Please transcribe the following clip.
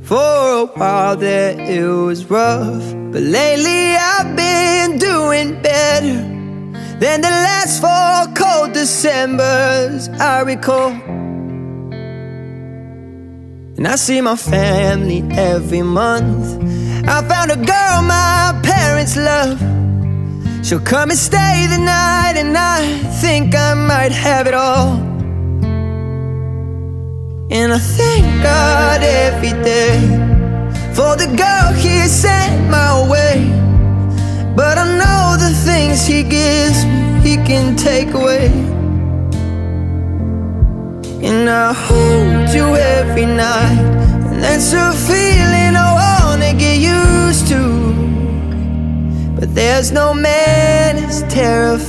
For a while there it was rough, but lately I've been doing better than the last 4 cold Decembers I recall. And I see my family every month. I found a girl my parents love. She'll come and stay the night, and I think I might have it all. And I thank God every day for the girl He sent my way. But I know the things He gives me, He can take away. And I hold you every night, and that's a feeling I wanna get used to. But there's no man as terrifying